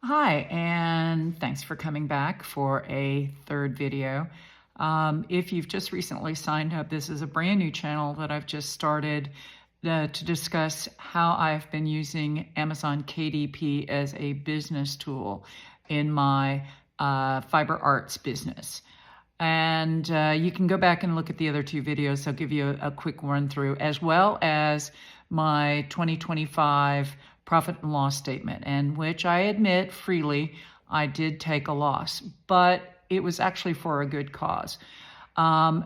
Hi, and thanks for coming back for a third video. If you've just recently signed up, this is a brand new channel that I've just started to discuss how I've been using Amazon KDP as a business tool in my fiber arts business. And you can go back and look at the other two videos. I'll give you a quick run through, as well as my 2025 profit and loss statement, and which I admit freely, I did take a loss, but it was actually for a good cause.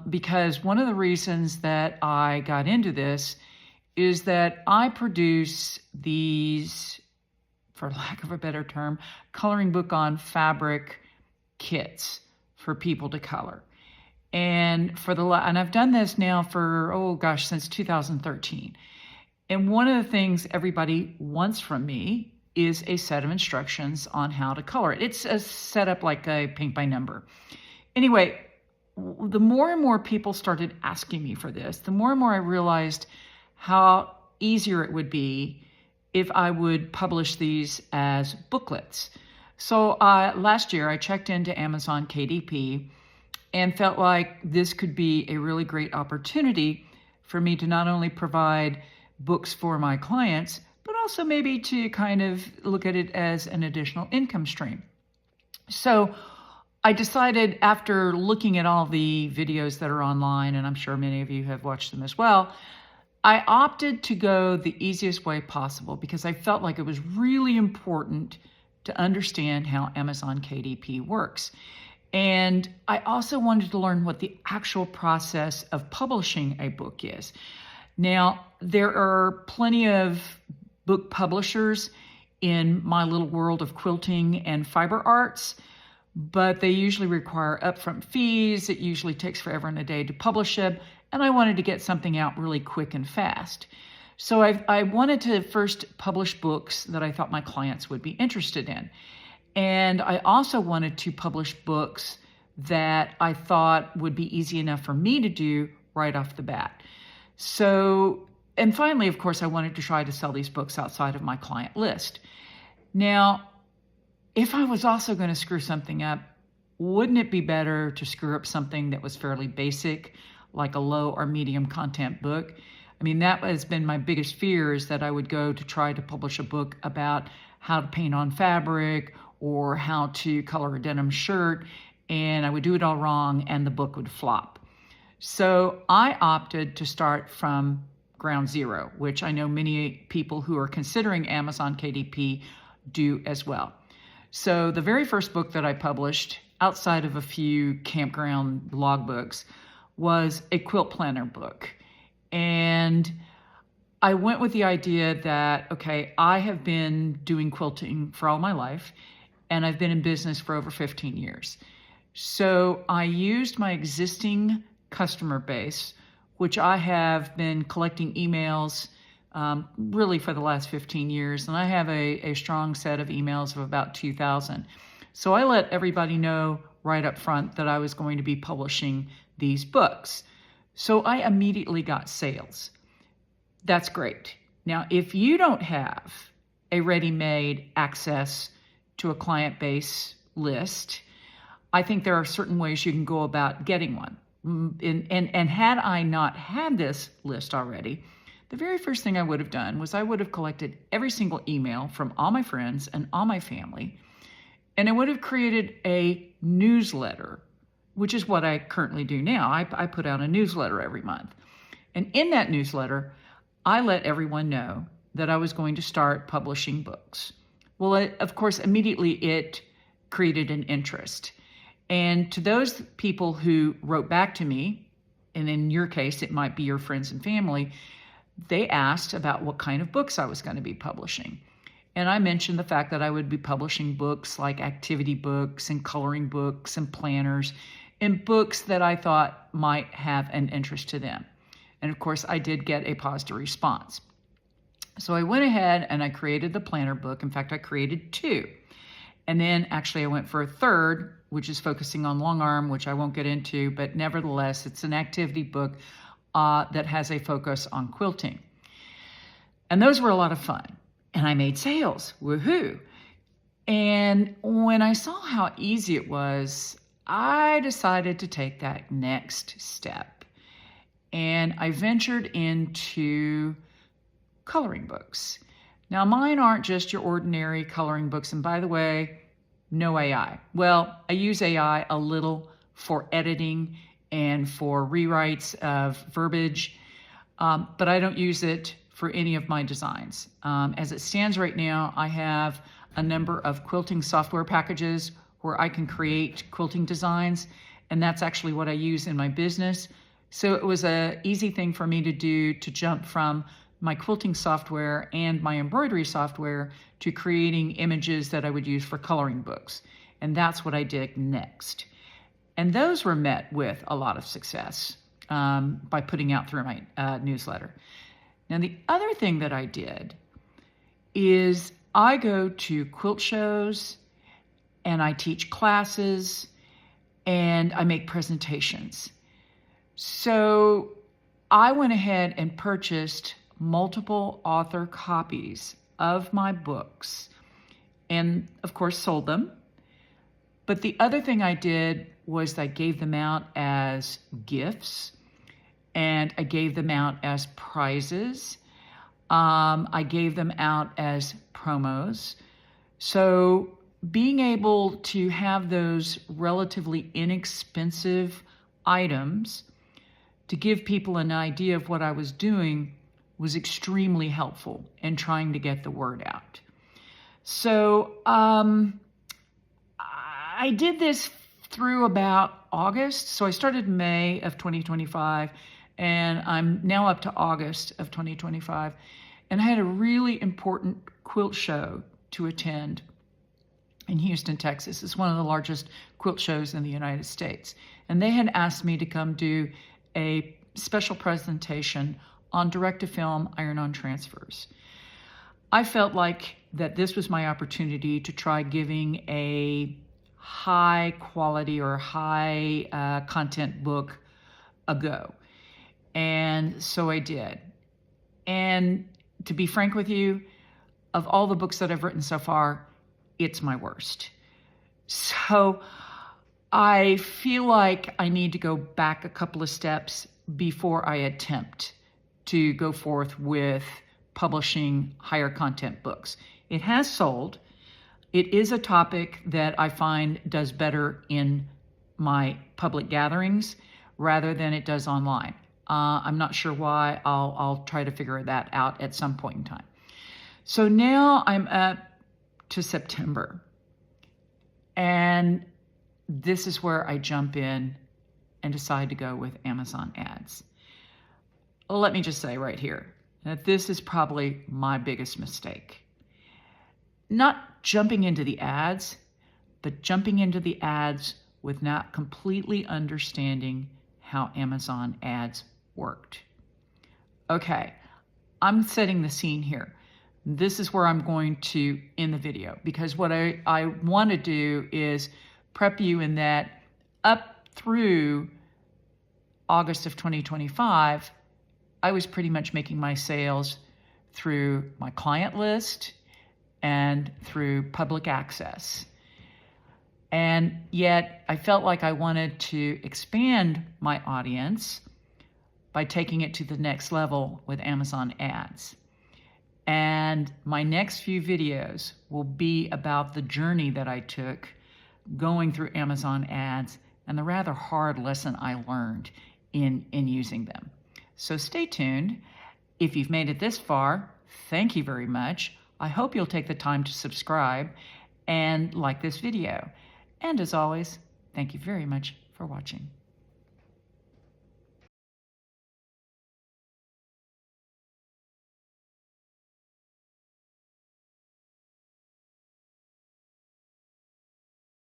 Because one of the reasons that I got into this is that I produce these, for lack of a better term, coloring book on fabric kits for people to color. And I've done this now for, oh gosh, since 2013. And one of the things everybody wants from me is a set of instructions on how to color it. It's a set up like a paint by number. Anyway, the more and more people started asking me for this, the more and more I realized how easier it would be if I would publish these as booklets. So last year I checked into Amazon KDP and felt like this could be a really great opportunity for me to not only provide books for my clients, but also maybe to kind of look at it as an additional income stream. So I decided, after looking at all the videos that are online, and I'm sure many of you have watched them as well, I opted to go the easiest way possible because I felt like it was really important to understand how Amazon KDP works. And I also wanted to learn what the actual process of publishing a book is. Now, there are plenty of book publishers in my little world of quilting and fiber arts, but they usually require upfront fees. It usually takes forever and a day to publish it, and I wanted to get something out really quick and fast. So I wanted to first publish books that I thought my clients would be interested in. And I also wanted to publish books that I thought would be easy enough for me to do right off the bat. So, and finally, of course, I wanted to try to sell these books outside of my client list. Now, if I was also going to screw something up, wouldn't it be better to screw up something that was fairly basic, like a low or medium content book? I mean, that has been my biggest fear, is that I would go to try to publish a book about how to paint on fabric or how to color a denim shirt, and I would do it all wrong and the book would flop. So I opted to start from ground zero, which I know many people who are considering Amazon KDP do as well. So the very first book that I published, outside of a few campground logbooks, was a quilt planner book. And I went with the idea that, okay, I have been doing quilting for all my life, and I've been in business for over 15 years. So I used my existing customer base, which I have been collecting emails really for the last 15 years, and I have a strong set of emails of about 2,000. So I let everybody know right up front that I was going to be publishing these books. So I immediately got sales. That's great. Now, if you don't have a ready-made access to a client base list, I think there are certain ways you can go about getting one. And had I not had this list already, the very first thing I would have done was I would have collected every single email from all my friends and all my family, and I would have created a newsletter, which is what I currently do now. I put out a newsletter every month. And in that newsletter, I let everyone know that I was going to start publishing books. Well, of course, immediately it created an interest. And to those people who wrote back to me, and in your case, it might be your friends and family, they asked about what kind of books I was going to be publishing. And I mentioned the fact that I would be publishing books like activity books and coloring books and planners, and books that I thought might have an interest to them. And of course, I did get a positive response. So I went ahead and I created the planner book. In fact, I created two. And then actually I went for a third, which is focusing on long arm, which I won't get into, but nevertheless, it's an activity book that has a focus on quilting. And those were a lot of fun. And I made sales, woohoo. And when I saw how easy it was, I decided to take that next step. And I ventured into coloring books. Now, mine aren't just your ordinary coloring books. And by the way, no AI. Well, I use AI a little for editing and for rewrites of verbiage, but I don't use it for any of my designs. As it stands right now, I have a number of quilting software packages where I can create quilting designs, and that's actually what I use in my business. So it was an easy thing for me to do, to jump from my quilting software and my embroidery software to creating images that I would use for coloring books. And that's what I did next. And those were met with a lot of success by putting out through my newsletter. Now, the other thing that I did is I go to quilt shows and I teach classes and I make presentations. So I went ahead and purchased multiple author copies of my books and, of course, sold them. But the other thing I did was I gave them out as gifts and I gave them out as prizes. I gave them out as promos. So being able to have those relatively inexpensive items to give people an idea of what I was doing was extremely helpful in trying to get the word out. So I did this through about August. So I started May of 2025, and I'm now up to August of 2025. And I had a really important quilt show to attend in Houston, Texas. It's one of the largest quilt shows in the United States. And they had asked me to come do a special presentation on direct-to-film iron-on transfers. I felt like that this was my opportunity to try giving a high quality or high content book a go. And so I did. And to be frank with you, of all the books that I've written so far, it's my worst. So I feel like I need to go back a couple of steps before I attempt to go forth with publishing higher content books. It has sold. It is a topic that I find does better in my public gatherings rather than it does online. I'm not sure why. I'll try to figure that out at some point in time. So now I'm up to September. And this is where I jump in and decide to go with Amazon ads. Let me just say right here that this is probably my biggest mistake. Not jumping into the ads, but jumping into the ads with not completely understanding how Amazon ads worked. Okay, I'm setting the scene here. This is where I'm going to end the video, because what I want to do is prep you in that up through August of 2025, I was pretty much making my sales through my client list and through public access. And yet I felt like I wanted to expand my audience by taking it to the next level with Amazon ads. And my next few videos will be about the journey that I took going through Amazon ads and the rather hard lesson I learned in using them. So stay tuned. If you've made it this far, thank you very much. I hope you'll take the time to subscribe and like this video. And as always, thank you very much for watching.